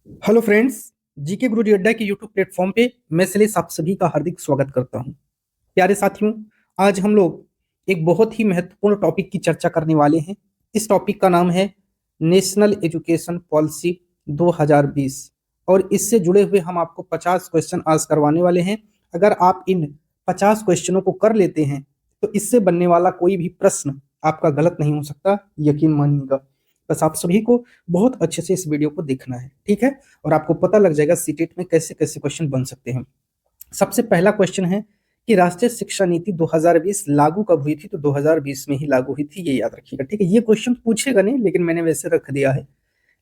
Hello friends. GK गुरुजी अड्डा के YouTube platform पे मैं शैलेश आप सभी का हार्दिक स्वागत करता हूं। प्यारे साथियों, आज हम लोग एक बहुत ही महत्वपूर्ण टॉपिक की चर्चा करने वाले हैं। इस टॉपिक का नाम है नेशनल एजुकेशन पॉलिसी 2020 और इससे जुड़े हुए हम आपको 50 क्वेश्चन आज करवाने वाले हैं। अगर आप इन 50 क्वेश्चनों को कर लेते हैं तो इससे बनने वाला कोई भी प्रश्न आपका गलत नहीं हो सकता, यकीन मानिएगा। बस आप सभी को बहुत अच्छे से इस वीडियो को देखना है, ठीक है? और आपको पता लग जाएगा सीटेट में कैसे कैसे क्वेश्चन बन सकते हैं। सबसे पहला क्वेश्चन है कि राष्ट्रीय शिक्षा नीति 2020 लागू कब हुई थी? तो 2020 में ही लागू हुई थी, ये याद रखिएगा, ठीक है? ये क्वेश्चन पूछेगा नहीं, लेकिन मैंने वैसे रख दिया है।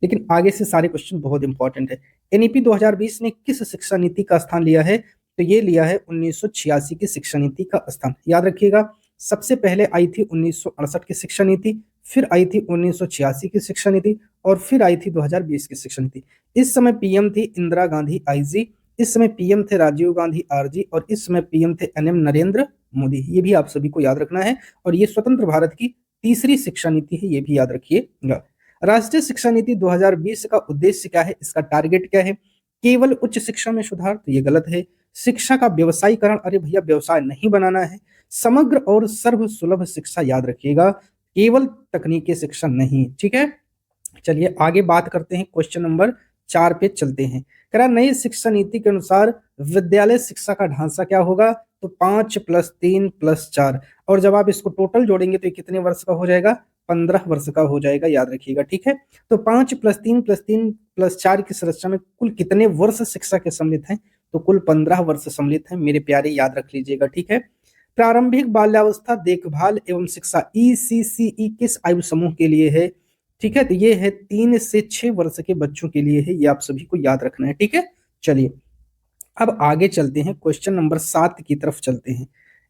लेकिन आगे से सारे क्वेश्चन बहुत इंपॉर्टेंट है। एनईपी 2020 ने किस शिक्षा नीति का स्थान लिया है? तो ये लिया है 1986 की शिक्षा नीति का स्थान, याद रखिएगा। सबसे पहले आई थी 1968 की शिक्षा नीति, फिर आई थी 1986 की शिक्षा नीति और फिर आई थी 2020 की शिक्षा नीति। इस समय पीएम थी इंदिरा गांधी आईजी, इस समय पीएम थे राजीव गांधी आरजी और इस समय पीएम थे एनएम नरेंद्र मोदी। ये भी आप सभी को याद रखना है। और ये स्वतंत्र भारत की तीसरी शिक्षा नीति है, ये भी याद रखिएगा। राष्ट्रीय शिक्षा नीति 2020 का उद्देश्य क्या है? इसका टारगेट क्या है? केवल उच्च शिक्षा में सुधार? तो ये गलत है। शिक्षा का व्यवसायीकरण? अरे भैया, व्यवसाय नहीं बनाना है। समग्र और सर्व सुलभ शिक्षा, याद रखिएगा, केवल तकनीकी शिक्षा नहीं, ठीक है? चलिए आगे बात करते हैं। क्वेश्चन नंबर 4 पे चलते हैं। कह रहा नई शिक्षा नीति के अनुसार विद्यालय शिक्षा का ढांचा क्या होगा? तो 5 + 3 + 4। और जब आप इसको टोटल जोड़ेंगे तो ये कितने वर्ष का हो जाएगा? 15 वर्ष का हो जाएगा, याद रखिएगा, ठीक है? तो 5 + 3 + 3 + 4 की संरचना में कुल कितने वर्ष शिक्षा के सम्मिलित हैं? तो कुल 15 वर्ष सम्मिलित हैं, मेरे प्यारे, याद रख लीजिएगा, ठीक है? प्रारंभिक बाल्यावस्था देखभाल एवं शिक्षा ईसीसीई किस आयु समूह के लिए है? ठीक है, तो ये है 3 से 6 वर्ष के बच्चों के लिए है, ये आप सभी को याद रखना है, ठीक है? चलिए अब आगे चलते हैं, क्वेश्चन नंबर 7 की तरफ चलते हैं।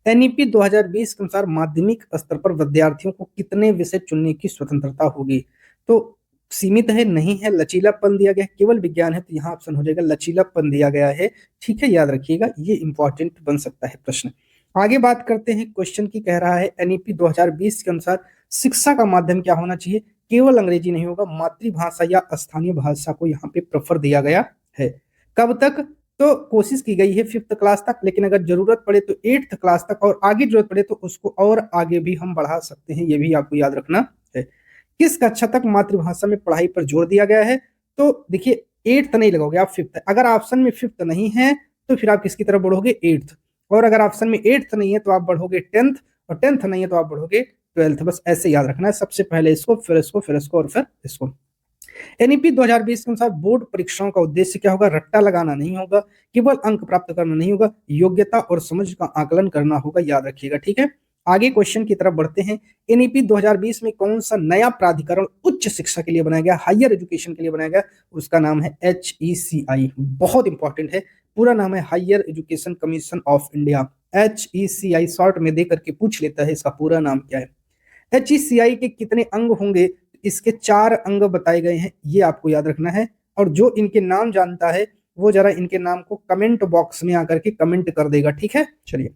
एनईपी 2020 के अनुसार माध्यमिक स्तर पर विद्यार्थियों को कितने विषय चुनने की स्वतंत्रता होगी? तो सीमित है, नहीं है, लचीलापन दिया गया है, केवल विज्ञान है, तो यहाँ ऑप्शन हो जाएगा लचीलापन दिया गया है, ठीक है? याद रखिएगा, ये इंपॉर्टेंट बन सकता है प्रश्न। आगे बात करते हैं, क्वेश्चन की कह रहा है एनईपी 2020 के अनुसार शिक्षा का माध्यम क्या होना चाहिए? केवल अंग्रेजी नहीं होगा, मातृभाषा या स्थानीय भाषा को यहाँ पे प्रेफर दिया गया है। कब तक? तो कोशिश की गई है 5th क्लास तक, लेकिन अगर जरूरत पड़े तो 8th क्लास तक और आगे जरूरत पड़े तो उसको और आगे भी हम बढ़ा सकते हैं, ये भी आपको याद रखना है। किस कक्षा तक मातृभाषा में पढ़ाई पर जोर दिया गया है? तो देखिए 8th नहीं लगाओगे आप, 5th। अगर ऑप्शन में 5th नहीं है तो फिर आप किसकी तरफ बढ़ोगे? 8th। और अगर ऑप्शन में 8th नहीं है तो आप बढ़ोगे 10th, और 10th नहीं है तो आप बढ़ोगे 12th। बस ऐसे याद रखना है, सबसे पहले इसको, फिर इसको, फिर इसको और फिर इसको। एनईपी 2020 के अनुसार बोर्ड परीक्षाओं का उद्देश्य क्या होगा? रट्टा लगाना नहीं होगा, केवल अंक प्राप्त करना नहीं होगा, योग्यता और समझ का आकलन करना होगा, याद रखिएगा, ठीक है? आगे क्वेश्चन की तरफ बढ़ते हैं। एनईपी 2020 में कौन सा नया प्राधिकरण उच्च शिक्षा के लिए बनाया गया, हायर एजुकेशन के लिए बनाया गया? उसका नाम है HECI, बहुत इंपॉर्टेंट है। पूरा नाम है higher education commission of India. HECI short में दे करके पूछ लेता है, इसका पूरा नाम क्या है? HECI के कितने अंग होंगे? इसके 4 अंग बताए गए हैं, ये आपको याद रखना है। और जो इनके नाम जानता है वो जरा इनके नाम को कमेंट बॉक्स में आकर के कमेंट कर देगा, ठीक है? चलिए,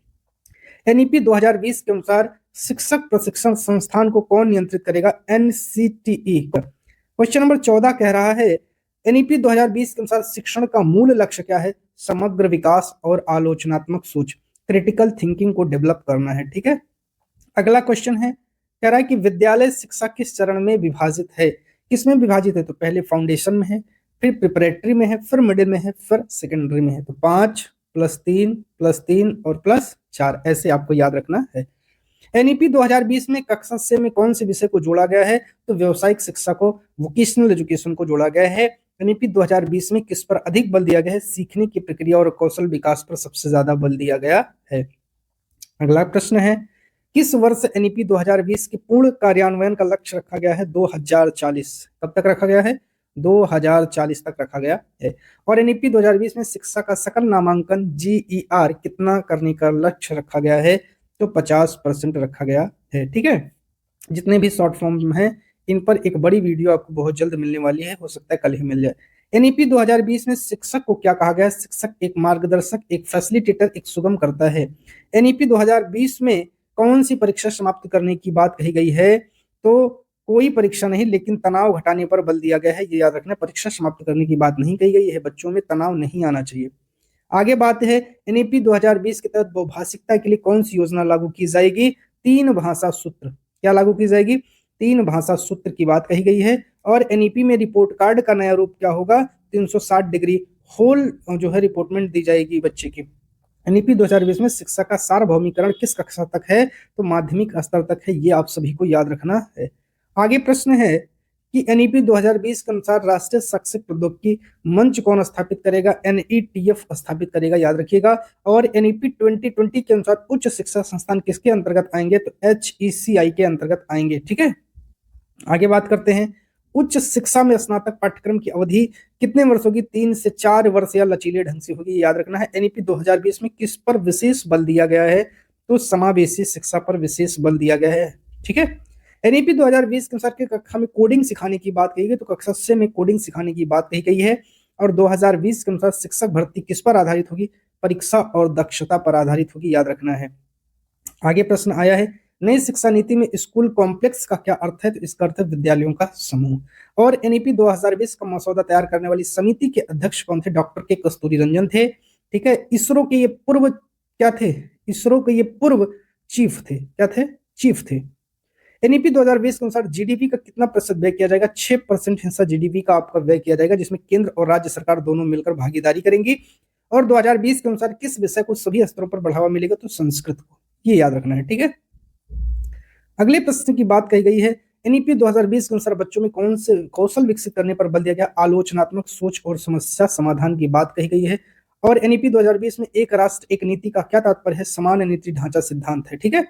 एनईपी 2020 के अनुसार शिक्षक प्रशिक्षण संस्थान को कौन नियंत्रित करेगा? NCTE। क्वेश्चन नंबर 14 कह रहा है एनईपी 2020 के अनुसार शिक्षण का मूल लक्ष्य क्या है? समग्र विकास और आलोचनात्मक सोच, क्रिटिकल थिंकिंग को डेवलप करना है, ठीक है? अगला क्वेश्चन है, कह रहा है कि विद्यालय शिक्षा किस चरण में विभाजित है? किसमें विभाजित है? तो पहले फाउंडेशन में है, फिर प्रिपरेटरी में है, फिर मिडिल में है, फिर सेकेंडरी में है। तो 5 + 3 + 3 और +4, ऐसे आपको याद रखना है। एनईपी 2020 में कक्षा 6 में कौन से विषय को जोड़ा गया है? तो व्यावसायिक शिक्षा को, वोकेशनल एजुकेशन को जोड़ा गया है। एनईपी 2020 में किस पर अधिक बल दिया गया है? सीखने की प्रक्रिया और कौशल विकास पर सबसे ज्यादा बल दिया गया है। अगला प्रश्न है, किस वर्ष एनईपी 2020 के पूर्ण कार्यान्वयन का लक्ष्य रखा गया है? 2040। कब तक रखा गया है? 2040 तक रखा गया है। और एनईपी 2020 में शिक्षा का सकल नामांकन GER कितना करने का लक्ष्य रखा गया है? तो 50% रखा गया है, ठीक है? जितने भी शॉर्ट फॉर्म हैं इन पर एक बड़ी वीडियो आपको बहुत जल्द मिलने वाली है, हो सकता है कल ही मिल जाए। एनईपी 2020 में शिक्षक को क्या कहा गया है? शिक्षक एक मार्गदर्शक, एक फैसिलिटेटर, एक सुगम करता है। एनईपी 2020 में कौन सी परीक्षा समाप्त करने की बात कही गई है? तो कोई परीक्षा नहीं, लेकिन तनाव घटाने पर बल दिया गया है, ये याद रखना। परीक्षा समाप्त करने की बात नहीं कही गई है, बच्चों में तनाव नहीं आना चाहिए। आगे बात है एनईपी 2020 के तहत बहुभाषिकता के लिए कौन सी योजना लागू की जाएगी? तीन भाषा सूत्र। क्या लागू की जाएगी? तीन भाषा सूत्र की बात कही गई है। और एनईपी में रिपोर्ट कार्ड का नया रूप क्या होगा? 360 डिग्री होल जो है रिपोर्टमेंट दी जाएगी बच्चे की। एनईपी 2020 में शिक्षा का सार्वभौमिकरण किस कक्षा तक है? तो माध्यमिक स्तर तक है, ये आप सभी को याद रखना है। आगे प्रश्न है कि एनईपी 2020 के अनुसार राष्ट्रीय शैक्षिक प्रौद्योगिकी मंच कौन स्थापित करेगा? एनईटीएफ स्थापित करेगा, याद रखिएगा। और एनईपी 2020 के अनुसार उच्च शिक्षा संस्थान किसके अंतर्गत आएंगे? तो एचईसीआई के अंतर्गत आएंगे, ठीक है। आगे बात करते हैं, उच्च शिक्षा में स्नातक पाठ्यक्रम की अवधि कितने वर्ष होगी? 3 से 4 वर्ष या लचीले ढंग से होगी, याद रखना है। एनईपी 2020 में किस पर विशेष बल दिया गया है? तो समावेशी शिक्षा पर विशेष बल दिया गया है, ठीक है। एनईपी 2020 के अनुसार की कक्षा में कोडिंग सिखाने की बात कही गई, तो कक्षा 6 में कोडिंग सिखाने की बात कही गई है। और 2020 के अनुसार शिक्षक भर्ती किस पर आधारित होगी? परीक्षा और दक्षता पर आधारित होगी, याद रखना है। आगे प्रश्न आया है, नई शिक्षा नीति में स्कूल कॉम्प्लेक्स का क्या अर्थ है? तो इसका अर्थ है विद्यालयों का समूह। और एनईपी 2020 का मसौदा तैयार करने वाली समिति के अध्यक्ष कौन थे? डॉक्टर के कस्तूरी रंजन थे, ठीक है। इसरो के ये पूर्व क्या थे? इसरो के ये पूर्व चीफ थे, क्या थे? चीफ थे। एनईपी 2020 के अनुसार जीडीपी का कितना प्रतिशत व्यय किया जाएगा? 6% हिस्सा जीडीपी का आपका व्यय किया जाएगा, जिसमें केंद्र और राज्य सरकार दोनों मिलकर भागीदारी करेंगी। और 2020 के अनुसार किस विषय को सभी स्तरों पर बढ़ावा मिलेगा? तो संस्कृत को, ये याद रखना है, ठीक है। अगले प्रश्न की बात कही गई है, एनईपी 2020 के अनुसार बच्चों में कौन से कौशल विकसित करने पर बल दिया गया? आलोचनात्मक सोच और समस्या समाधान की बात कही गई है। और एनईपी 2020 में एक राष्ट्र एक नीति का क्या तात्पर्य है? समान नीति ढांचा सिद्धांत है, ठीक है।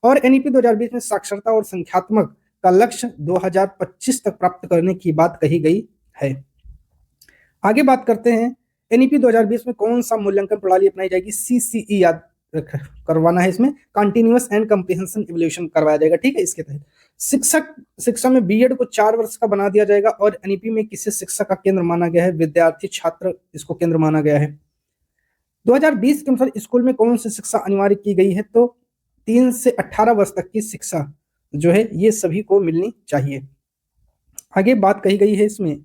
और एनईपी 2020 में साक्षरता और संख्यात्मक का लक्ष्य 2025 तक प्राप्त करने की बात कही गई है। आगे बात करते हैं, एनईपी 2020 में कौन सा मूल्यांकन प्रणाली अपनाई जाएगी? सीसीई याद करवाना है, इसमें कंटिन्यूअस एंड कम्प्रिहेंशन इवैल्यूएशन करवाया जाएगा, ठीक है। इसके तहत शिक्षा में बीएड को 4 वर्ष का बना दिया जाएगा। और एनईपी में किसे शिक्षा का केंद्र माना गया है? विद्यार्थी छात्र इसको केंद्र माना गया है। 2020 के अनुसार स्कूल में कौन सी शिक्षा अनिवार्य की गई है? तो 3 से 18 वर्ष तक की शिक्षा जो है ये सभी को मिलनी चाहिए। आगे बात कही गई है इसमें,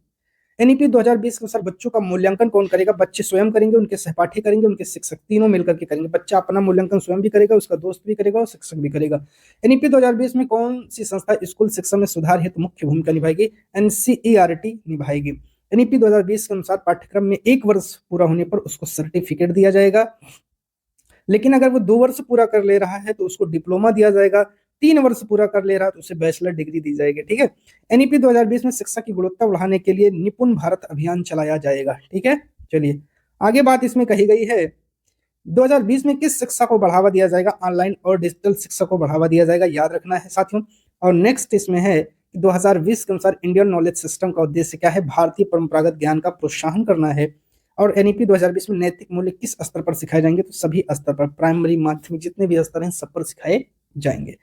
एनईपी 2020 के अनुसार बच्चों का मूल्यांकन कौन करेगा? बच्चे स्वयं करेंगे, उनके सहपाठी करेंगे, उनके शिक्षक, तीनों मिलकर के करेंगे। बच्चा अपना मूल्यांकन स्वयं भी करेगा, उसका दोस्त भी करेगा और शिक्षक भी करेगा। एनईपी 2020 में कौन सी संस्था स्कूल शिक्षा में सुधार हेतु मुख्य भूमिका निभाएगी? एनसीईआरटी निभाएगी। एनईपी 2020 के अनुसार पाठ्यक्रम में 1 वर्ष पूरा होने पर उसको सर्टिफिकेट दिया जाएगा, लेकिन अगर वो 2 वर्ष पूरा कर ले रहा है तो उसको डिप्लोमा दिया जाएगा, 3 वर्ष पूरा कर ले रहा है तो उसे बैचलर डिग्री दी जाएगी, ठीक है। एनईपी 2020 में शिक्षा की गुणवत्ता बढ़ाने के लिए निपुण भारत अभियान चलाया जाएगा, ठीक है। चलिए आगे बात इसमें कही गई है, 2020 में किस शिक्षा को बढ़ावा दिया जाएगा? ऑनलाइन और डिजिटल शिक्षा को बढ़ावा दिया जाएगा, याद रखना है साथियों। और नेक्स्ट इसमें है 2020 के अनुसार इंडियन नॉलेज सिस्टम का उद्देश्य क्या है? भारतीय परंपरागत ज्ञान का प्रोत्साहन करना है। और एनईपी 2020 में नैतिक मूल्य किस स्तर पर सिखाए जाएंगे? तो सभी स्तर पर, प्राइमरी, माध्यमिक, जितने भी स्तर हैं सब पर सिखाए जाएंगे।